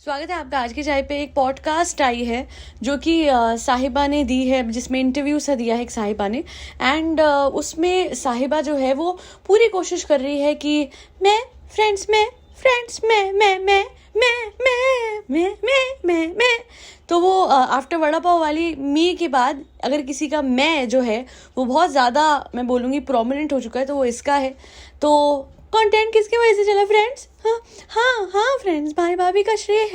स्वागत है आपका आज की चाय पे। एक पॉडकास्ट आई है जो कि साहिबा ने दी है, जिसमें इंटरव्यू सा दिया है एक साहिबा ने। एंड उसमें साहिबा जो है वो पूरी कोशिश कर रही है कि मैं फ्रेंड्स मैं तो वो आफ्टर वड़ा पाव वाली मी के बाद अगर किसी का मैं जो है वो बहुत ज़्यादा, मैं बोलूँगी, प्रोमिनेंट हो चुका है तो वो इसका है। तो कंटेंट किसकी वजह से चला फ्रेंड्स? हाँ फ्रेंड्स, भाई भाभी का श्रेय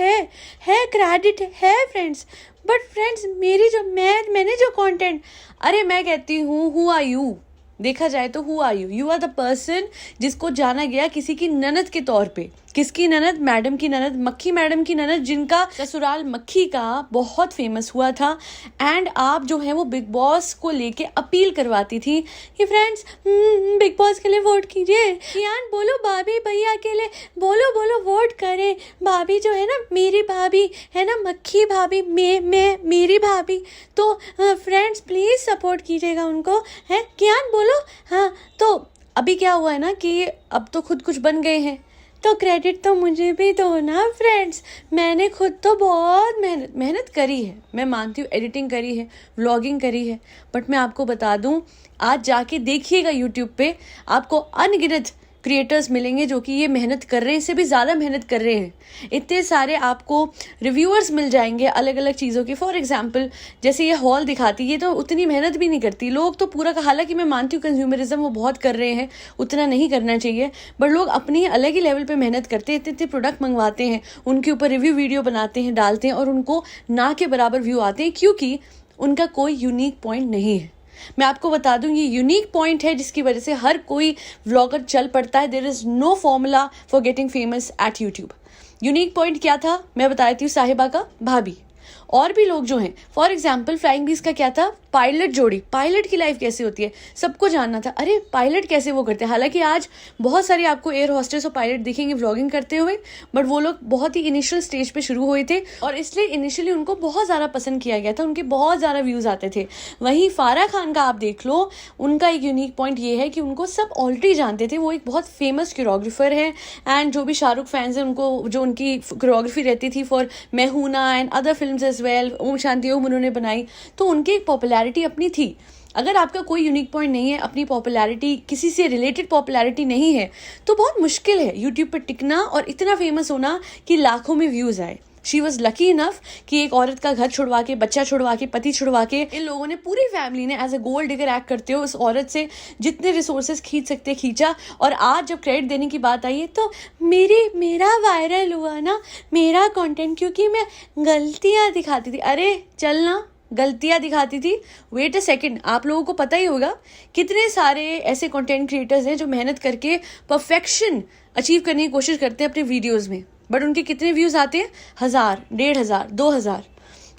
है क्रेडिट है फ्रेंड्स। बट फ्रेंड्स, मेरी जो मैंने जो कंटेंट, अरे मैं कहती हूँ हु आर यू? देखा जाए तो who are you are the person जिसको जाना गया किसी की ननद के तौर पे। किसकी ननद? मैडम की ननद, मक्खी मैडम की ननद, जिनका ससुराल मक्खी का बहुत फेमस हुआ था। एंड आप जो है वो बिग बॉस को लेके अपील करवाती थी कि फ्रेंड्स बिग बॉस के लिए वोट कीजिए, यान बोलो भाभी भैया के लिए, बोलो वोट करें। भाभी जो है ना, मेरी भाभी है ना, मक्खी भाभी, मैं मेरी भाभी, तो फ्रेंड्स प्लीज सपोर्ट कीजिएगा उनको, है कियान बोलो। हाँ, तो अभी क्या हुआ है ना कि अब तो खुद कुछ बन गए हैं, तो क्रेडिट तो मुझे भी दो ना फ्रेंड्स। मैंने खुद तो बहुत मेहनत करी है, मैं मानती हूँ, एडिटिंग करी है, व्लॉगिंग करी है। बट मैं आपको बता दूँ, आज जाके देखिएगा यूट्यूब पे, आपको अनगिनत क्रिएटर्स मिलेंगे जो कि ये मेहनत कर रहे हैं, इससे भी ज़्यादा मेहनत कर रहे हैं। इतने सारे आपको रिव्यूअर्स मिल जाएंगे अलग अलग चीज़ों के। फॉर एग्जांपल, जैसे ये हॉल दिखाती, ये तो उतनी मेहनत भी नहीं करती। लोग तो पूरा का, हालांकि मैं मानती हूँ कंज्यूमरिज्म वो बहुत कर रहे हैं, उतना नहीं करना चाहिए, बट लोग अपनी अलग ही लेवल पे मेहनत करते हैं। इतने प्रोडक्ट मंगवाते हैं, उनके ऊपर रिव्यू वीडियो बनाते हैं, डालते हैं, और उनको ना के बराबर व्यू आते हैं, क्योंकि उनका कोई यूनिक पॉइंट नहीं है। मैं आपको बता दूं, ये यूनिक पॉइंट है जिसकी वजह से हर कोई व्लॉगर चल पड़ता है। There is no formula for getting famous at YouTube. Unique point क्या था मैं बताती हूँ, साहिबा का, भाभी, और भी लोग जो हैं। फॉर एग्जाम्पल, फ्लाइंग बीस का क्या था? पायलट जोड़ी, पायलट की लाइफ कैसे होती है सबको जानना था। अरे पायलट कैसे वो करते हैं? हालांकि आज बहुत सारे आपको एयर होस्टेस और पायलट दिखेंगे व्लॉगिंग करते हुए, बट वो लोग बहुत ही इनिशियल स्टेज पे शुरू हुए थे और इसलिए इनिशियली उनको बहुत ज़्यादा पसंद किया गया था, उनके बहुत ज़्यादा व्यूज़ आते थे। वहीं फारा खान का आप देख लो, उनका एक यूनिक पॉइंट ये है कि उनको सब ऑलरेडी जानते थे। वो एक बहुत फेमस कोरियोग्राफर है, एंड जो भी शाहरुख फैंस हैं उनको, जो उनकी कोरियोग्राफी रहती थी फॉर मैं हूं ना and other films as well, Om Shanti Om, उन्होंने बनाई, तो उनकी एक पॉपुलैरिटी अपनी थी। अगर आपका कोई यूनिक पॉइंट नहीं है, अपनी पॉपुलैरिटी, किसी से रिलेटेड पॉपुलैरिटी नहीं है, तो बहुत मुश्किल है यूट्यूब पर टिकना और इतना फेमस होना कि लाखों में व्यूज आए। शी वॉज लकी इनफ कि एक औरत का घर छुड़वा के, बच्चा छुड़वा के, पति छुड़वा के, इन लोगों ने, पूरी फैमिली ने as a gold digger act करते हो उस औरत से जितने रिसोर्सेज खींच सकते खींचा। और आज जब क्रेडिट देने की बात आई है तो मेरा वायरल हुआ ना, मेरा कंटेंट, क्योंकि मैं गलतियां दिखाती थी। अरे चलना, गलतियां दिखाती थी? वेट अ सेकंड, आप लोगों को पता ही होगा कितने सारे ऐसे कंटेंट क्रिएटर्स हैं जो मेहनत करके परफेक्शन अचीव करने की कोशिश करते हैं अपने वीडियोस में, बट उनके कितने व्यूज आते हैं? 1000, 1500, 2000।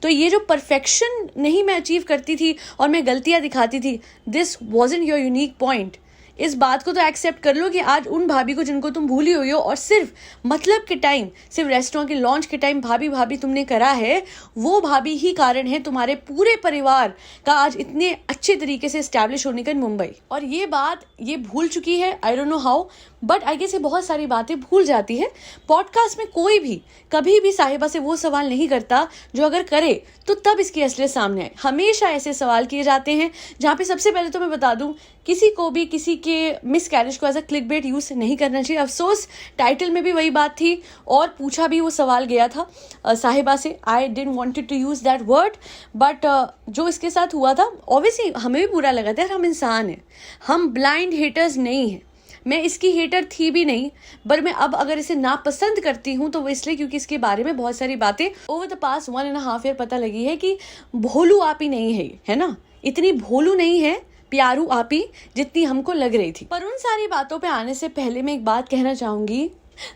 तो ये जो परफेक्शन नहीं मैं अचीव करती थी और मैं गलतियां दिखाती थी, this wasn't your unique point. इस बात को तो एक्सेप्ट कर लो कि आज उन भाभी को जिनको तुम भूली हुई हो और सिर्फ मतलब के टाइम, सिर्फ रेस्टोरेंट के लॉन्च के टाइम भाभी भाभी तुमने करा है, वो भाभी ही कारण है तुम्हारे पूरे परिवार का आज इतने अच्छे तरीके से एस्टैब्लिश होने का मुंबई। और ये बात ये भूल चुकी है, I don't know how, but I guess ये बहुत सारी बातें भूल जाती है। पॉडकास्ट में कोई भी कभी भी साहिबा से वो सवाल नहीं करता जो अगर करे तो तब इसकी असलियत सामने आए। हमेशा ऐसे सवाल किए जाते हैं जहाँ पे सबसे पहले तो मैं बता दूं, किसी को भी किसी के मिस कैरेज को as a clickbait use नहीं करना चाहिए। अफसोस टाइटल में भी वही बात थी और पूछा भी वो सवाल गया था साहिबा से। I didn't wanted to use that word, but जो इसके साथ हुआ था ऑब्वियसली हमें भी बुरा लगा था। हम इंसान हैं, हम ब्लाइंड हेटर्स नहीं हैं। मैं इसकी हेटर थी भी नहीं, पर मैं अब अगर इसे नापसंद करती हूँ तो वो इसलिए क्योंकि इसके बारे में बहुत सारी बातें ओवर द पास्ट 1.5 ईयर पता लगी है कि भोलू आपी नहीं है ना, इतनी भोलू नहीं है, प्यारू आपी जितनी हमको लग रही थी। पर उन सारी बातों पे आने से पहले मैं एक बात कहना चाहूंगी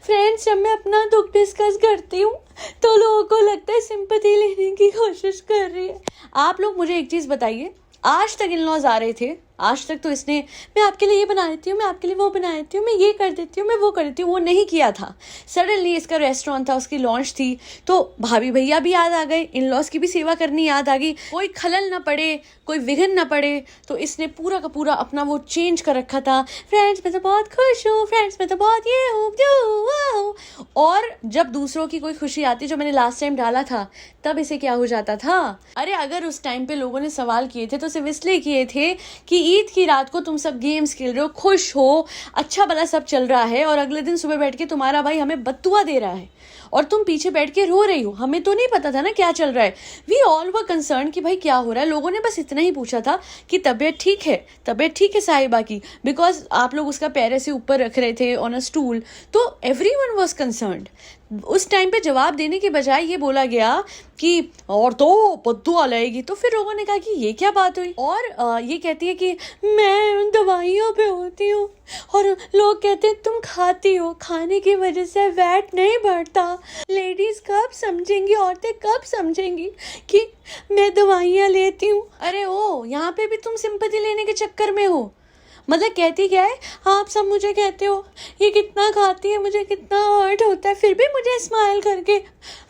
फ्रेंड्स, जब मैं अपना दुख डिस्कस करती हूँ तो लोगों को लगता है सिंपैथी लेने की कोशिश कर रही है। आप लोग मुझे एक चीज बताइए, आज तक इन लॉज आ रहे थे, आज तक तो इसने मैं आपके लिए ये बना देती हूँ, मैं आपके लिए वो बना देती हूँ, मैं ये कर देती हूँ, मैं वो कर देती हूँ, वो नहीं किया था। सडनली इसका रेस्टोरेंट था, उसकी लॉन्च थी, तो भाभी भैया भी याद आ गए, इन लॉज की भी सेवा करनी याद आ गई, कोई खलल ना पड़े, कोई विघन ना पड़े, तो इसने पूरा का पूरा अपना वो चेंज कर रखा था। फ्रेंड्स मैं तो बहुत खुश हूँ, फ्रेंड्स मैं तो बहुत ये हूँ। और जब दूसरों की कोई खुशी आती, जो मैंने लास्ट टाइम डाला था, तब इसे क्या हो जाता था, अरे अगर उस टाइम पे लोगों ने सवाल किए थे तो सिर्फ इसलिए किए थे कि ईद की रात को तुम सब गेम्स खेल रहे हो, खुश हो, अच्छा भला सब चल रहा है, और अगले दिन सुबह बैठ के तुम्हारा भाई हमें बद्दुआ दे रहा है और तुम पीछे बैठ के रो रही हो। हमें तो नहीं पता था ना क्या चल रहा है। वी ऑल वर कंसर्न कि भाई क्या हो रहा है। लोगों ने बस इतना ही पूछा था कि तबीयत ठीक है, तबीयत ठीक है साहिबा की, बिकॉज आप लोग उसका पैर से ऊपर रख रहे थे ऑन अ स्टूल, तो एवरीवन वाज कंसर्न्ड। उस टाइम पे जवाब देने के बजाय ये बोला गया कि और तो बद्दुआ लगेगी, तो फिर लोगों ने कहा कि ये क्या बात हुई। और ये कहती है कि मैं दवाइयों पे होती हूँ, और लोग कहते हैं तुम खाती हो, खाने की वजह से वेट नहीं बढ़ता। लेडीज कब समझेंगी, औरतें कब समझेंगी कि मैं दवाइयाँ लेती हूँ। अरे ओ, यहाँ पे भी तुम सिंपैथी लेने के चक्कर में हो। मतलब कहती क्या है, आप सब मुझे कहते हो ये कितना खाती है, मुझे कितना हर्ट होता है, फिर भी मुझे स्माइल करके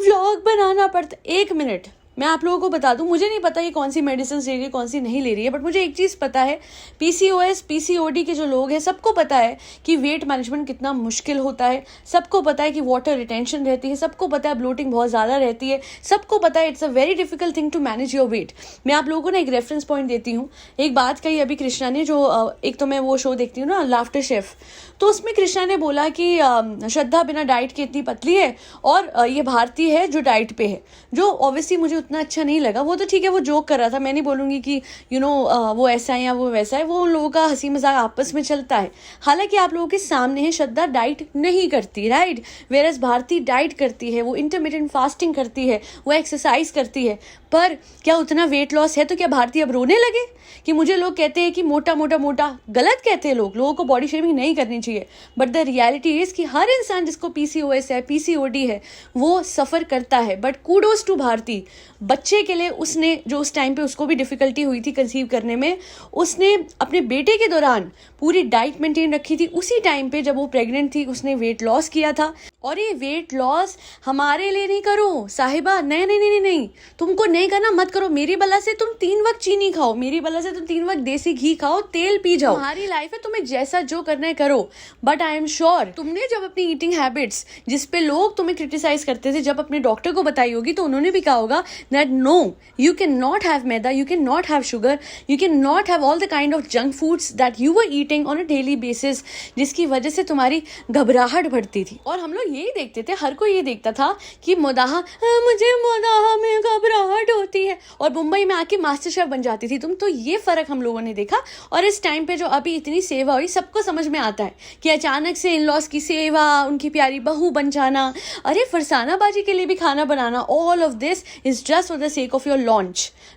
व्लॉग बनाना पड़ता है। 1 मिनट, मैं आप लोगों को बता दूं, मुझे नहीं पता ये कौन सी मेडिसिन ले रही है, कौन सी नहीं ले रही है, बट मुझे एक चीज़ पता है, PCOS PCOD के जो लोग हैं सबको पता है कि वेट मैनेजमेंट कितना मुश्किल होता है, सबको पता है कि वाटर रिटेंशन रहती है, सबको पता है ब्लोटिंग बहुत ज़्यादा रहती है, सबको पता है it's a very difficult thing to manage your weight. मैं आप लोगों को ना एक रेफरेंस पॉइंट देती हूँ। एक बात कही अभी कृष्णा ने, जो एक तो मैं वो शो देखती हूँ ना, लाफ्टर शेफ, तो उसमें कृष्णा ने बोला कि श्रद्धा बिना डाइट के इतनी पतली है, और ये भारती है जो डाइट पे है, जो ऑब्वियसली मुझे उतना अच्छा नहीं लगा। वो तो ठीक है, वो जोक कर रहा था, मैं नहीं बोलूँगी कि वो ऐसा है या वो वैसा है, वो उन लोगों का हंसी मजाक आपस में चलता है। हालांकि आप लोगों के सामने है, श्रद्धा डाइट नहीं करती, राइट, वेरस भारती डाइट करती है, वो इंटरमिटेंट फास्टिंग करती है, वो एक्सरसाइज करती है, पर क्या उतना वेट लॉस है? तो क्या भारती अब रोने लगे कि मुझे लोग कहते हैं कि मोटा मोटा मोटा? गलत कहते हैं लोगों को बॉडी शेमिंग नहीं करनी चाहिए, बट द रियलिटी इज कि हर इंसान जिसको PCOS है, PCOD है, वो सफ़र करता है। बट कूडोज टू भारती, बच्चे के लिए उसने, जो उस टाइम पे उसको भी डिफ़िकल्टी हुई थी कंसीव करने में, उसने अपने बेटे के दौरान पूरी डाइट मेंटेन रखी थी। उसी टाइम पे जब वो प्रेग्नेंट थी उसने वेट लॉस किया था। और ये वेट लॉस हमारे लिए नहीं करो साहिबा, नहीं नहीं नहीं नहीं, तुमको नहीं करना मत करो। मेरी बला से तुम 3 वक्त चीनी खाओ, मेरी बला से तुम 3 वक्त देसी घी खाओ, तेल पी जाओ, तुम्हारी लाइफ है, तुम्हें जैसा जो करना है करो। बट आई एम श्योर तुमने जब अपनी ईटिंग हैबिट्स, जिस पे लोग तुम्हें क्रिटिसाइज करते थे, जब अपने डॉक्टर को बताई होगी, तो उन्होंने भी कहा होगा that no, you can not have maida, you can not have sugar, you can not have all the kind of junk foods that you were eating on a daily basis, जिसकी वजह से तुम्हारी घबराहट बढ़ती थी। और हम लोग यही देखते थे, हर कोई ये देखता था कि मुदाहा, मुझे मुदाहा में घबराहट होती है, और मुंबई में आके मास्टर शेफ बन जाती थी तुम। तो ये फर्क हम लोगों ने देखा। और इस टाइम पे जो अभी इतनी सेवा हुई, सबको समझ में आता है कि अचानक से इन लॉज की सेवा, उनकी प्यारी बहू बन जाना, अरे फरसाना बाजी के लिए भी खाना बनाना, all of this is just for the sake of your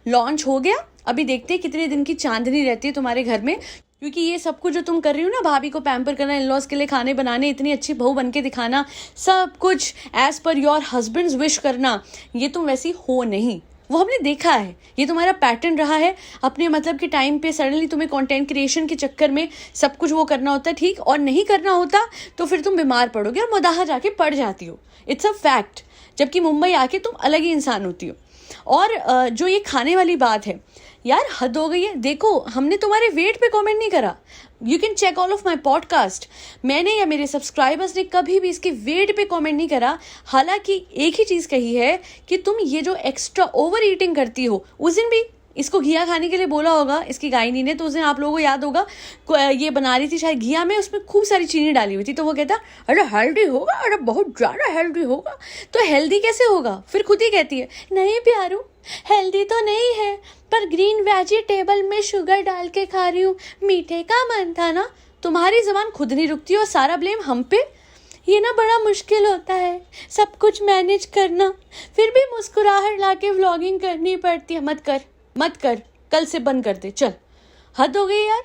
launch हो गया। अभी देखते हैं कितने दिन की चांदनी रहती है तुम्हारे घर में, क्योंकि ये सब कुछ जो तुम कर रही हो ना, भाभी को पैम्पर करना, इन लॉज के लिए खाने बनाने, इतनी अच्छी बहू बन के दिखाना, सब कुछ as per your husbands wish करना, ये तुम वैसी हो नहीं। वो हमने देखा है, ये तुम्हारा पैटर्न रहा है। अपने मतलब के टाइम पे सडनली तुम्हें कंटेंट क्रिएशन के चक्कर में सब कुछ वो करना होता है, ठीक, और नहीं करना होता तो फिर तुम बीमार पड़ोगे और मुदाहा जाके पड़ जाती हो। It's a fact. जबकि मुंबई आके तुम अलग ही इंसान होती हो। और जो ये खाने वाली बात है यार, हद हो गई है। देखो, हमने तुम्हारे वेट पे कमेंट नहीं करा, you can check all of my podcast. मैंने या मेरे सब्सक्राइबर्स ने कभी भी इसके वेट पे कमेंट नहीं करा। हालांकि एक ही चीज़ कही है कि तुम ये जो एक्स्ट्रा ओवर ईटिंग करती हो, उस दिन भी इसको घिया खाने के लिए बोला होगा इसकी गायनी ने, तो उस दिन आप लोगों को याद होगा ये बना रही थी शायद घिया में, उसमें खूब सारी चीनी डाली हुई थी, तो वो कहता अरे हेल्दी होगा, अरे बहुत ज़्यादा हेल्दी होगा। तो हेल्दी कैसे होगा? फिर खुद ही कहती है नहीं प्यारू, हेल्दी तो नहीं है, पर ग्रीन वेजिटेबल में शुगर डाल के खा रही हूँ, मीठे का मन था ना। तुम्हारी ज़बान खुद नहीं रुकती और सारा ब्लेम हम पे। ये ना बड़ा मुश्किल होता है सब कुछ मैनेज करना, फिर भी मुस्कुराहट लाके व्लॉगिंग करनी पड़ती है। मत कर, कल से बंद कर दे, चल, हद हो गई यार।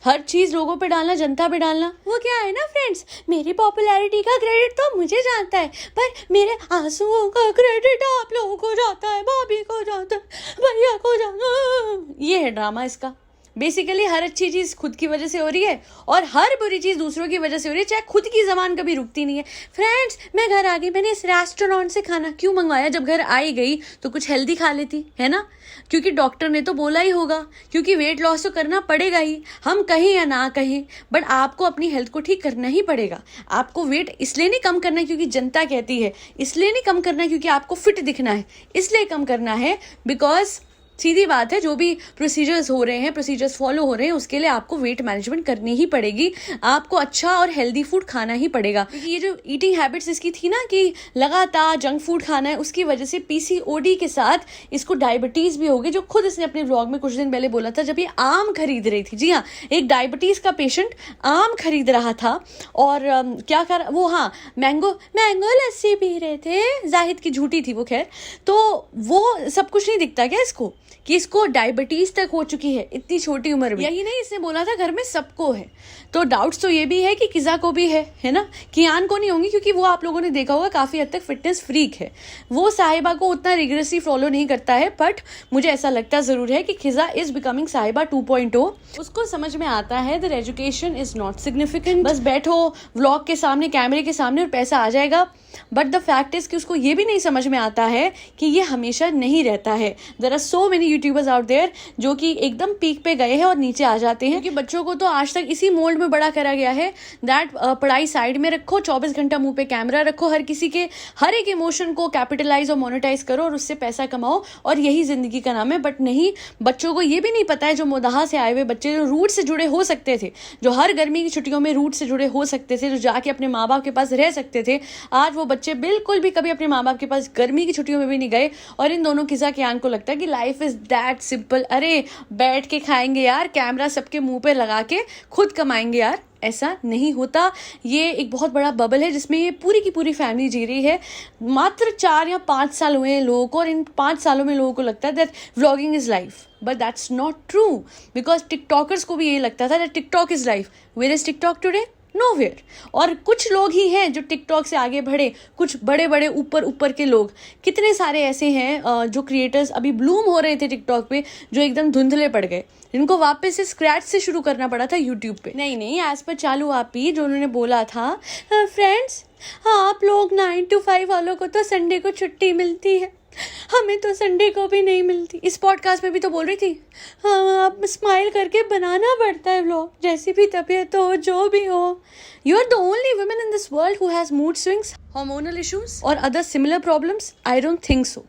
हर चीज़ लोगों पे डालना, जनता पे डालना। वो क्या है ना फ्रेंड्स, मेरी पॉपुलैरिटी का क्रेडिट तो मुझे जाता है, पर मेरे आंसुओं का क्रेडिट आप लोगों को जाता है, भाभी को जाता है, भैया को जाता है। ये है ड्रामा इसका। बेसिकली हर अच्छी चीज़ खुद की वजह से हो रही है और हर बुरी चीज़ दूसरों की वजह से हो रही है, चाहे खुद की ज़बान कभी रुकती नहीं है। फ्रेंड्स, मैं घर आ गई, मैंने इस रेस्टोरेंट से खाना क्यों मंगवाया? जब घर आई गई तो कुछ हेल्दी खा लेती, है ना? क्योंकि डॉक्टर ने तो बोला ही होगा, क्योंकि वेट लॉस तो करना पड़ेगा ही, हम कहें या ना कहें, बट आपको अपनी हेल्थ को ठीक करना ही पड़ेगा। आपको वेट इसलिए नहीं कम करना है क्योंकि जनता कहती है, इसलिए नहीं कम करना है क्योंकि आपको फिट दिखना है, इसलिए कम करना है बिकॉज सीधी बात है, जो भी प्रोसीजर्स हो रहे हैं, प्रोसीजर्स फॉलो हो रहे हैं, उसके लिए आपको वेट मैनेजमेंट करनी ही पड़ेगी। आपको अच्छा और हेल्दी फूड खाना ही पड़ेगा। क्योंकि ये जो ईटिंग हैबिट्स इसकी थी ना कि लगातार जंक फूड खाना है, उसकी वजह से पीसीओडी के साथ इसको डायबिटीज़ भी हो गई, जो खुद इसने अपने व्लॉग में कुछ दिन पहले बोला था जब ये आम खरीद रही थी। जी हाँ, एक डायबिटीज़ का पेशेंट आम खरीद रहा था और क्या कर वो, हाँ, मैंगो लस्सी पी रहे थे, जाहिद की झूठी थी वो, खैर। तो वो सब कुछ नहीं दिखता क्या इसको कि इसको डायबिटीज तक हो चुकी है इतनी छोटी उम्र में? यही नहीं, इसने बोला था घर में सबको है। तो डाउट्स तो ये भी है कि किज़ा को भी है ना? कियान को नहीं होंगी क्योंकि वो आप लोगों ने देखा होगा काफ़ी हद तक फिटनेस फ्रीक है, वो साहिबा को उतना रिग्रेसली फॉलो नहीं करता है। बट मुझे ऐसा लगता ज़रूर है कि खिज़ा इज बिकमिंग साहिबा 2.0। उसको समझ में आता है that education is not significant, बस बैठो व्लॉग के सामने, कैमरे के सामने और पैसा आ जाएगा। बट द फैक्ट इज कि उसको ये भी नहीं समझ में आता है कि ये हमेशा नहीं रहता है। There are so many YouTubers out there जो कि एकदम पीक पे गए हैं और नीचे आ जाते हैं, क्योंकि बच्चों को तो आज तक इसी मोल्ड में बड़ा करा गया है दैट पढ़ाई साइड में रखो, 24 घंटा मुंह पे कैमरा रखो, हर किसी के हर एक इमोशन को कैपिटलाइज और मोनेटाइज करो और उससे पैसा कमाओ और यही जिंदगी का नाम है। बट नहीं, बच्चों को ये भी नहीं पता है, जो मोदाहा से आए हुए बच्चे, जो रूट से जुड़े हो सकते थे, जो हर गर्मी की छुट्टियों में रूट से जुड़े हो सकते थे, जो जाके अपने माँ बाप के पास रह सकते थे, आज वो बच्चे बिल्कुल भी कभी अपने माँ बाप के पास गर्मी की छुट्टियों में भी नहीं गए। और इन दोनों किस्सा कियान को लगता है कि लाइफ इज दैट सिंपल, अरे बैठ के खाएंगे यार, कैमरा सबके मुंह पे लगा के खुद कमाएंगे यार। ऐसा नहीं होता। ये एक बहुत बड़ा बबल है जिसमें ये पूरी की पूरी फैमिली जी रही है। मात्र 4 या 5 साल हुए हैं लोगों को और इन 5 सालों में लोगों को लगता है that vlogging is life, but that's not true. Because TikTokers को भी ये लगता था that TikTok is life. Where is TikTok today? Nowhere. और कुछ लोग ही हैं जो टिकटॉक से आगे बढ़े, कुछ बड़े बड़े ऊपर के लोग। कितने सारे ऐसे हैं जो क्रिएटर्स अभी ब्लूम हो रहे थे टिकटॉक पे, जो एकदम धुंधले पड़ गए, जिनको वापस से स्क्रैच से शुरू करना पड़ा था यूट्यूब पे। नहीं, एज पर चालू आपी जो उन्होंने बोला था, फ्रेंड्स आप लोग 9 to 5 वालों को तो संडे को छुट्टी मिलती है, हमें तो संडे को भी नहीं मिलती। इस पॉडकास्ट में भी तो बोल रही थी, हाँ आप स्माइल करके बनाना पड़ता है व्लॉग, जैसी भी तबीयत हो, जो भी हो। You are the only women in this world who has mood swings, hormonal issues और other similar problems? I don't think so.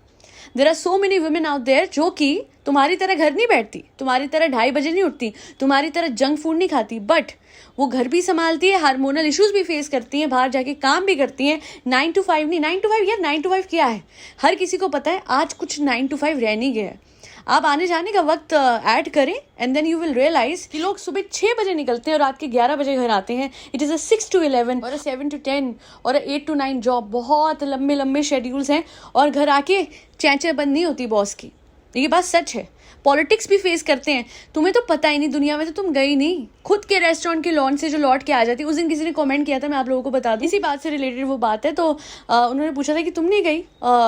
There are so many women out there जो कि तुम्हारी तरह घर नहीं बैठती, तुम्हारी तरह 2:30 बजे नहीं उठती, तुम्हारी तरह जंक फूड नहीं खाती, बट वो घर भी संभालती है, हार्मोनल इश्यूज भी फेस करती हैं, बाहर जाके काम भी करती हैं। 9 to 5 नहीं, 9 to 5 यार, 9 to 5 क्या है? हर किसी को पता है आज कुछ 9 to 5 रह नहीं गया है। आप आने जाने का वक्त ऐड करें and then you will realize कि लोग सुबह 6 बजे निकलते हैं और रात के 11 बजे घर आते हैं। इट इज़ अ 6 to 11 और 7 to 10 और 8 to 9 जॉब। बहुत लंबे लंबे शेड्यूल्स हैं और घर आके चैंचे बंद नहीं होती बॉस की, ये बात सच है। पॉलिटिक्स भी फेस करते हैं, तुम्हें तो पता ही नहीं, दुनिया में तो तुम गई नहीं। खुद के रेस्टोरेंट के लॉन्च से जो लौट के आ जाती, उस दिन किसी ने कमेंट किया था, मैं आप लोगों को बता दूं, इसी बात से रिलेटेड वो बात है। तो उन्होंने पूछा था कि तुम नहीं गई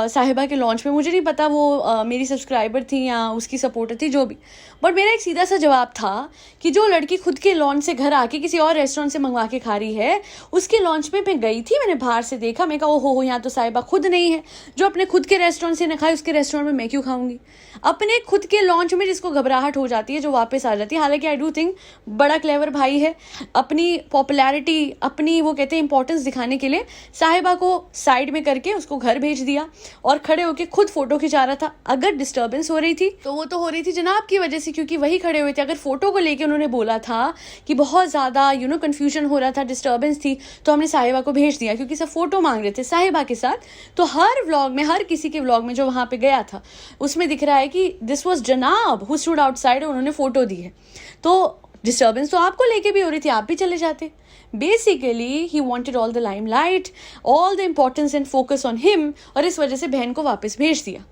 साहिबा के लॉन्च में। मुझे नहीं पता वो मेरी सब्सक्राइबर थी या उसकी सपोर्टर थी, जो भी, बट मेरा एक सीधा सा जवाब था कि जो लड़की खुद के लॉन्च से घर आके किसी और रेस्टोरेंट से मंगवा के खा रही है, उसके लॉन्च में मैं गई थी, मैंने बाहर से देखा, मैं कहा ओ हो यहाँ तो साहिबा खुद नहीं है। जो अपने खुद के रेस्टोरेंट से न खाए उसके रेस्टोरेंट में मैं क्यों खाऊंगी? अपने खुद के लॉन्च में जिसको घबराहट हो जाती है, जो वापस आ जाती है। हालांकि आई डू थिंक बड़ा क्लेवर भाई है, अपनी पॉपुलैरिटी, अपनी वो कहते हैं इंपॉर्टेंस दिखाने के लिए साहिबा को साइड में करके उसको घर भेज दिया और खड़े होके खुद फोटो खिंचा रहा था। अगर डिस्टर्बेंस हो रही थी तो वो तो हो रही थी जनाब की वजह से, क्योंकि वही खड़े हुए थे। अगर फोटो को लेके उन्होंने बोला था कि बहुत ज़्यादा कन्फ्यूजन हो रहा था, डिस्टर्बेंस थी, तो हमने साहिबा को भेज दिया क्योंकि सब फोटो मांग रहे थे साहिबा के साथ। तो हर व्लॉग में, हर किसी के व्लॉग में जो वहाँ पे गया था, उसमें दिख रहा है कि दिस वॉज जनाब हु स्टूड आउटसाइड, उन्होंने फोटो दी है। तो डिस्टर्बेंस तो आपको लेके भी हो रही थी, आप भी चले जाते। Basically he wanted all the limelight, all the importance and focus on him, और इस वजह से बहन को वापस भेज दिया।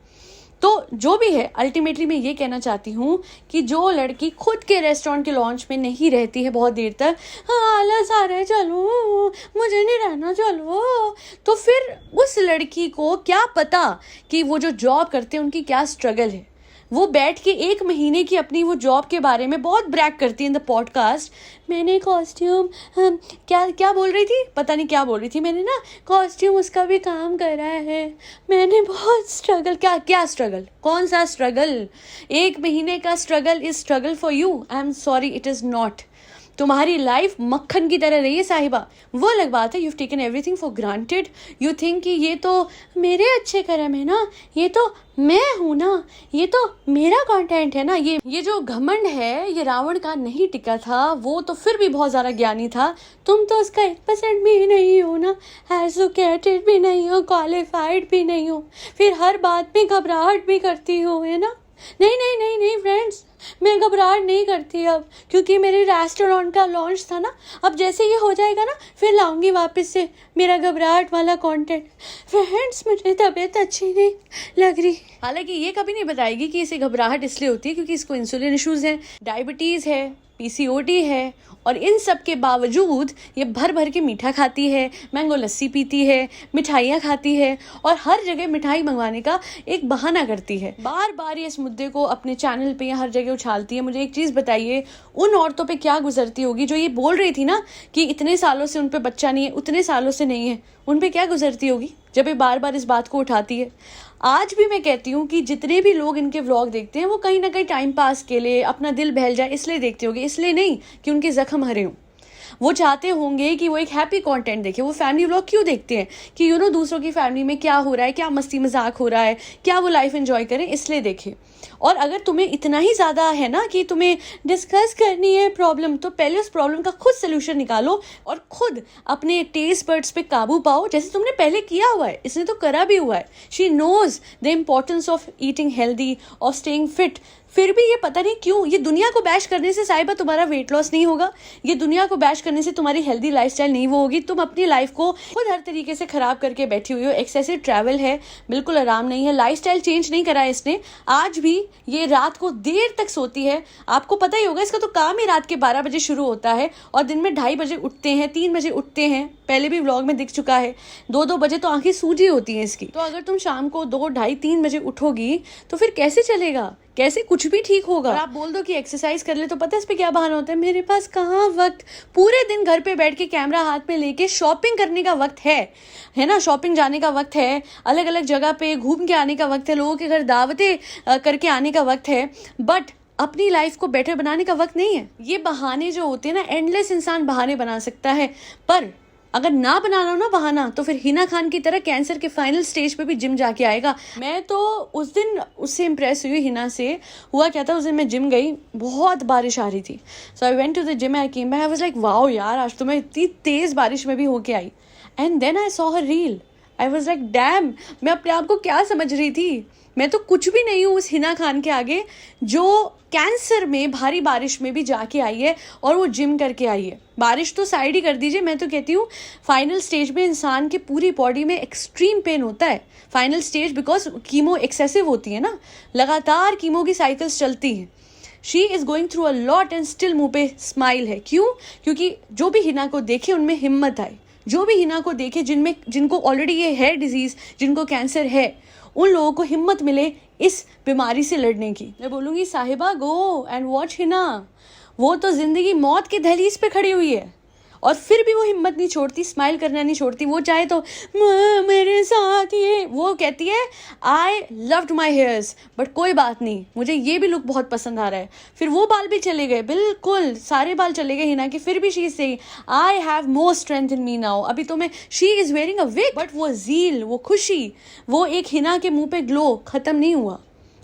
तो जो भी है, अल्टीमेटली मैं ये कहना चाहती हूँ कि जो लड़की खुद के रेस्टोरेंट के लॉन्च में नहीं रहती है बहुत देर तक, हाँ आलस आ रहा है, चलो मुझे नहीं रहना, चलो, तो फिर उस लड़की को क्या पता कि वो जो जॉब करते हैं उनकी क्या स्ट्रगल है। वो बैठ के 1 महीने की अपनी वो जॉब के बारे में बहुत ब्रैग करती है इन द पॉडकास्ट। मैंने कॉस्ट्यूम क्या क्या बोल रही थी, पता नहीं क्या बोल रही थी, मैंने ना कॉस्ट्यूम उसका भी काम करा है, मैंने बहुत स्ट्रगल। क्या स्ट्रगल, कौन सा स्ट्रगल? 1 महीने का struggle is struggle for you, I am sorry, it is not. तुम्हारी लाइफ मक्खन की तरह रही है साहिबा, वो अलग बात है। You taken everything for granted. You think कि ये तो मेरे अच्छे कर्म है ना, ये तो मैं हूँ ना, ये तो मेरा कंटेंट है ना। ये जो घमंड है ये रावण का नहीं टिका था, वो तो फिर भी बहुत ज़्यादा ज्ञानी था। तुम तो उसका 1% भी नहीं हो ना, एजुकेटेड भी नहीं हो, क्वालिफाइड भी नहीं हो, फिर हर बात में घबराहट भी करती हो, है ना। नहीं नहीं नहीं नहीं फ्रेंड्स, मैं घबराहट नहीं करती अब, क्योंकि मेरे रेस्टोरेंट का लॉन्च था ना। अब जैसे ये हो जाएगा ना, फिर लाऊंगी वापस से मेरा घबराहट वाला कंटेंट। फ्रेंड्स, मुझे तबीयत अच्छी नहीं लग रही। हालांकि ये कभी नहीं बताएगी कि इसे घबराहट इसलिए होती है क्योंकि इसको इंसुलिन इश्यूज हैं, डायबिटीज़ है, पीसीओडी है, और इन सब के बावजूद ये भर भर के मीठा खाती है, मैंगो लस्सी पीती है, मिठाइयाँ खाती है, और हर जगह मिठाई मंगवाने का एक बहाना करती है। बार बार ये इस मुद्दे को अपने चैनल पे या हर जगह उछालती है। मुझे एक चीज़ बताइए, उन औरतों पे क्या गुजरती होगी जो ये बोल रही थी ना कि इतने सालों से उन पे बच्चा नहीं है, उतने सालों से नहीं है, उन पे क्या गुजरती होगी जब ये बार बार इस बात को उठाती है। आज भी मैं कहती हूँ कि जितने भी लोग इनके व्लॉग देखते हैं वो कहीं ना कहीं टाइम पास के लिए, अपना दिल बहल जाए इसलिए देखते होंगे, इसलिए नहीं कि उनके जख्म हरे हों। वो चाहते होंगे कि वो एक हैप्पी कंटेंट देखे। वो फैमिली व्लॉग क्यों देखते हैं कि दूसरों की फैमिली में क्या हो रहा है, क्या मस्ती मजाक हो रहा है, क्या वो लाइफ एंजॉय करें, इसलिए देखें। और अगर तुम्हें इतना ही ज़्यादा है ना कि तुम्हें डिस्कस करनी है प्रॉब्लम, तो पहले उस प्रॉब्लम का खुद सोल्यूशन निकालो और खुद अपने टेस्ट बर्ड्स पे काबू पाओ, जैसे तुमने पहले किया हुआ है। इसने तो करा भी हुआ है। She knows the importance of eating healthy और स्टेइंग फिट। फिर भी ये पता नहीं क्यों, ये दुनिया को बैश करने से साहिबा तुम्हारा वेट लॉस नहीं होगा, ये दुनिया को बैश करने से तुम्हारी हेल्दी लाइफस्टाइल नहीं वो होगी। तुम अपनी लाइफ को खुद हर तरीके से खराब करके बैठी हुई हो। एक्सेसिव ट्रैवल है, बिल्कुल आराम नहीं है, लाइफस्टाइल चेंज नहीं करा है इसने। आज भी ये रात को देर तक सोती है, आपको पता ही होगा, इसका तो काम ही रात के 12 बजे शुरू होता है और दिन में 2:30 बजे उठते हैं, 3 बजे उठते हैं, पहले भी व्लॉग में दिख चुका है। 2-2 बजे तो आंखें सूजी होती हैं इसकी। तो अगर तुम शाम को 2, 2:30, 3 बजे उठोगी तो फिर कैसे चलेगा, कैसे कुछ भी ठीक होगा। आप बोल दो कि एक्सरसाइज कर ले, तो पता है इस पे क्या बहाना होता है, मेरे पास कहाँ वक्त, पूरे दिन घर पे बैठ के कैमरा हाथ में लेके शॉपिंग करने का वक्त है ना, शॉपिंग जाने का वक्त है, अलग अलग जगह पे घूम के आने का वक्त है, लोगों के घर दावतें करके आने का वक्त है, बट अपनी लाइफ को बेटर बनाने का वक्त नहीं है। ये बहाने जो होते हैं ना, एंडलेस इंसान बहाने बना सकता है, पर अगर ना बनाना हो ना बहाना, तो फिर हिना खान की तरह कैंसर के फाइनल स्टेज पे भी जिम जाके आएगा। मैं तो उस दिन उससे इम्प्रेस हुई, हिना से। हुआ क्या था, उस दिन मैं जिम गई, बहुत बारिश आ रही थी, so I went to the gym, I came back, I was like wow यार, आज तो मैं इतनी तेज़ बारिश में भी होके आई। And then I saw her reel, I was like damn, मैं अपने आप को क्या समझ रही थी, मैं तो कुछ भी नहीं हूँ उस हिना खान के आगे, जो कैंसर में भारी बारिश में भी जाके आई है और वो जिम करके आई है। बारिश तो साइड ही कर दीजिए, मैं तो कहती हूँ फाइनल स्टेज में इंसान के पूरी बॉडी में एक्सट्रीम पेन होता है। Final stage because chemo excessive होती है ना, लगातार कीमो की साइकिल्स चलती हैं। She is going through a lot and still मुँह पे स्माइल है। क्यों? क्योंकि जो भी हिना को देखे उनमें हिम्मत आए, जो भी हिना को देखे जिनको ऑलरेडी ये है डिजीज़, जिनको कैंसर है, उन लोगों को हिम्मत मिले इस बीमारी से लड़ने की। मैं बोलूँगी साहिबा, गो एंड वॉच हिना, वो तो ज़िंदगी मौत के दहलीज पे खड़ी हुई है और फिर भी वो हिम्मत नहीं छोड़ती, स्माइल करना नहीं छोड़ती। वो चाहे तो मेरे साथ ये, वो कहती है I loved my hairs, but कोई बात नहीं, मुझे ये भी लुक बहुत पसंद आ रहा है। फिर वो बाल भी चले गए, बिल्कुल सारे बाल चले गए हिना के, फिर भी she is saying I have more strength in me now. अभी तो मैं, she is wearing a wig, but वो ज़ील, वो खुशी, वो एक हिना के मुंह पे ग्लो खत्म नहीं हुआ,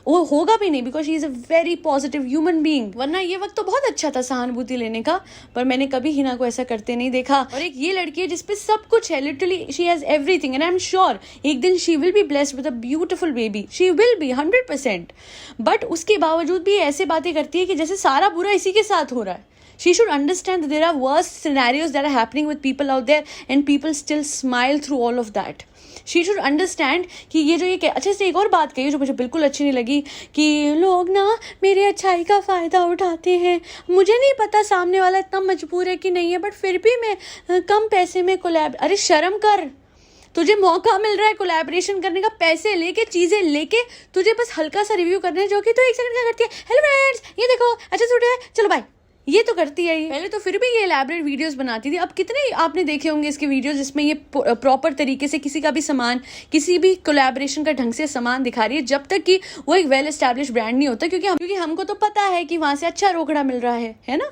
वो होगा भी नहीं, because she is a very positive human being. वरना ये वक्त तो बहुत अच्छा था सहानुभूति लेने का, पर मैंने कभी हिना को ऐसा करते नहीं देखा। और एक ये लड़की है जिसपे सब कुछ है, literally she has everything, and I am sure एक दिन she will be blessed with a beautiful baby, she will be 100%। But उसके बावजूद भी ऐसे बातें करती है कि जैसे सारा बुरा इसी के साथ हो रहा है। She should understand that there are worse scenarios that are happening with people out there and people still smile through all of that. She should understand कि ये जो ये अच्छा, से एक और बात कही जो मुझे बिल्कुल अच्छी नहीं लगी कि लोग ना मेरी अच्छाई का फ़ायदा उठाते हैं। मुझे नहीं पता सामने वाला इतना मजबूर है कि नहीं है, बट फिर भी मैं कम पैसे में कोलैब। अरे शर्म कर, तुझे मौका मिल रहा है कोलैबोरेशन करने का, पैसे लेके, चीजें लेके, तुझे बस हल्का सा रिव्यू करना है, जो कि तू 1 सेकंड का करती है। हेलो फ्रेंड्स, ये देखो अच्छा सूट है, चलो बाय। ये तो करती है। ये पहले तो फिर भी ये एलैबोरेट वीडियोस बनाती थी, अब कितने आपने देखे होंगे इसके वीडियोस जिसमें ये प्रॉपर तरीके से किसी का भी सामान, किसी भी कोलैबोरेशन का ढंग से सामान दिखा रही है, जब तक कि वो एक वेल एस्टैब्लिश ब्रांड नहीं होता, क्योंकि हमको तो पता है कि वहां से अच्छा रोकड़ा मिल रहा है ना।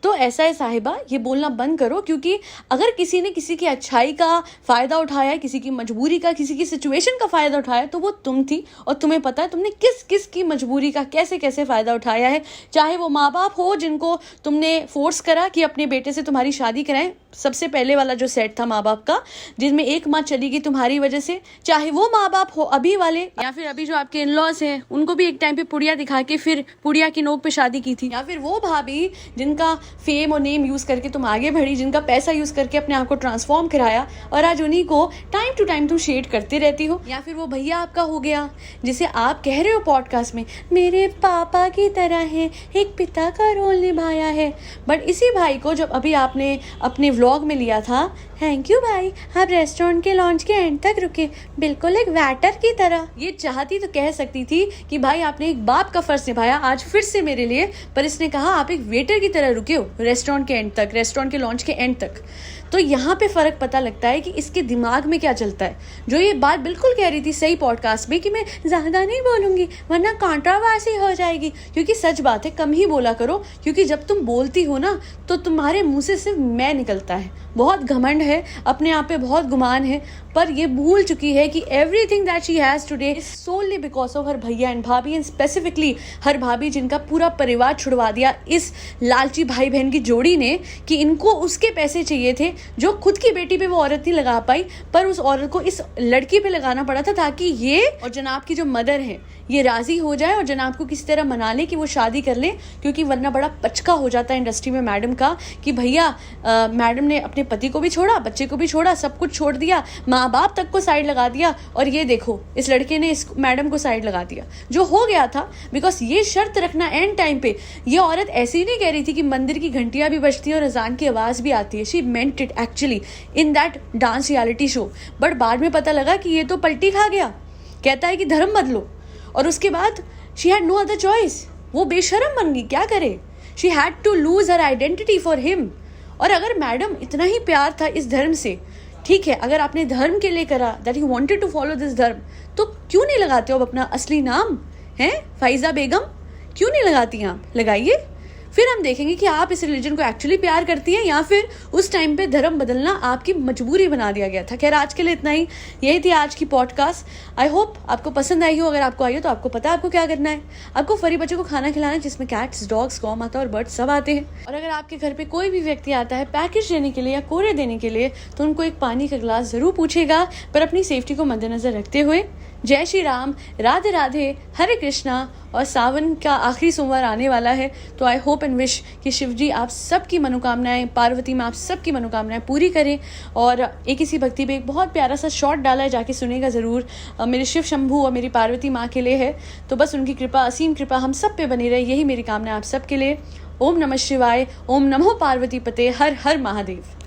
तो ऐसा है साहिबा, ये बोलना बंद करो, क्योंकि अगर किसी ने किसी की अच्छाई का फायदा उठाया, किसी की मजबूरी का, किसी की सिचुएशन का फायदा उठाया, तो वो तुम थी। और तुम्हें पता है तुमने किस किस की मजबूरी का कैसे कैसे फायदा उठाया है। चाहे वो माँ बाप हो जिनको तुमने फोर्स करा कि अपने बेटे से तुम्हारी शादी कराएं, सबसे पहले वाला जो सेट था माँ बाप का, जिसमें एक माँ चली गई तुम्हारी वजह से, चाहे वो माँ बाप हो अभी वाले, या फिर अभी जो आपके इनलॉज हैं उनको भी एक टाइम पे पुड़िया दिखा के फिर पुड़िया की नोक पे शादी की थी, या फिर वो भाभी जिनका फेम और नेम यूज करके तुम आगे बढ़ी, जिनका पैसा यूज करके अपने आप को ट्रांसफॉर्म कराया, और आज उन्हीं को टाइम टू टाइम तुम शेड करती रहती हो। या फिर वो भैया आपका हो गया जिसे आप कह रहे हो पॉडकास्ट में मेरे पापा की तरह है, एक पिता का रोल निभाया है, बट इसी भाई को जब अभी आपने अपने व्लॉग में लिया था, थैंक यू भाई, आप रेस्टोरेंट के लॉन्च के एंड तक रुके, बिल्कुल एक वेटर की तरह। ये चाहती तो कह सकती थी कि भाई आपने एक बाप का फर्ज निभाया आज फिर से मेरे लिए, पर इसने कहा आप एक वेटर की तरह रुके हो रेस्टोरेंट के एंड तक, रेस्टोरेंट के लॉन्च के एंड तक। तो यहाँ पे फर्क पता लगता है कि इसके दिमाग में क्या चलता है। जो ये बात बिल्कुल कह रही थी सही पॉडकास्ट में कि मैं ज्यादा नहीं बोलूंगी वरना कंट्रोवर्सी हो जाएगी, क्योंकि सच बात है, कम ही बोला करो, क्योंकि जब तुम बोलती हो ना तो तुम्हारे मुंह से सिर्फ मैं निकलता है। बहुत घमंड है, अपने आप पे बहुत गुमान है, पर ये भूल चुकी है कि everything that she has today is solely because of her bhaiya and भाभी, एंड स्पेसिफिकली हर भाभी जिनका पूरा परिवार छुड़वा दिया इस लालची भाई बहन की जोड़ी ने, कि इनको उसके पैसे चाहिए थे जो खुद की बेटी पे वो औरत नहीं लगा पाई, पर उस औरत को इस लड़की पे लगाना पड़ा था, ताकि ये और जनाब की जो मदर है ये राजी हो जाए और जनाब को किसी तरह मना ले कि वो शादी कर ले, क्योंकि वरना बड़ा पचका हो जाता है इंडस्ट्री में मैडम का कि भैया मैडम ने अपने पति को भी छोड़ा, बच्चे को भी छोड़ा, सब कुछ छोड़ दिया, माँ बाप तक को साइड लगा दिया, और ये देखो इस लड़के ने इस मैडम को साइड लगा दिया, जो हो गया था। बिकॉज ये शर्त रखना एंड टाइम पे, ये औरत ऐसी ही नहीं कह रही थी कि मंदिर की घंटियां भी बजती हैं और अजान की आवाज भी आती है, she meant it actually in that dance reality show. But बाद में पता लगा कि ये तो पलटी खा गया, कहता है कि धर्म बदलो, और उसके बाद she had no other choice, वो बेशरम बन गई, क्या करे, she had to lose her identity for him. और अगर मैडम इतना ही प्यार था इस धर्म से, ठीक है, अगर आपने धर्म के लिए करा, that you wanted to follow this dharma, तो क्यों नहीं लगाते हो अब अपना असली नाम है फाइजा बेगम, क्यों नहीं लगाती हैं आप, लगाइए, फिर हम देखेंगे कि आप इस रिलीजन को एक्चुअली प्यार करती हैं या फिर उस टाइम पे धर्म बदलना आपकी मजबूरी बना दिया गया था। खैर आज के लिए इतना ही, यही थी आज की पॉडकास्ट। आई होप आपको पसंद आई हो, अगर आपको आई हो तो आपको पता है आपको क्या करना है, आपको फरी बच्चों को खाना खिलाना है जिसमें कैट्स, डॉग्स, गौ माता और बर्ड्स सब आते हैं। और अगर आपके घर पे कोई भी व्यक्ति आता है पैकेज देने के लिए या कोरियर देने के लिए, तो उनको एक पानी का गिलास जरूर पूछेगा, पर अपनी सेफ्टी को मद्देनजर रखते हुए। जय श्री राम, राधे राधे, हरे कृष्णा। और सावन का आखिरी सोमवार आने वाला है, तो आई होप एंड विश कि शिवजी आप सबकी मनोकामनाएं, पार्वती माँ आप सबकी मनोकामनाएं पूरी करें। और एक इसी भक्ति पे एक बहुत प्यारा सा शॉट डाला है, जाके सुनेगा ज़रूर, मेरे शिव शंभू और मेरी पार्वती माँ के लिए है। तो बस उनकी कृपा, असीम कृपा हम सब पे बनी रहे, यही मेरी कामना आप सबके लिए। ओम नमः शिवाय, ओम नमो पार्वती पते, हर हर महादेव।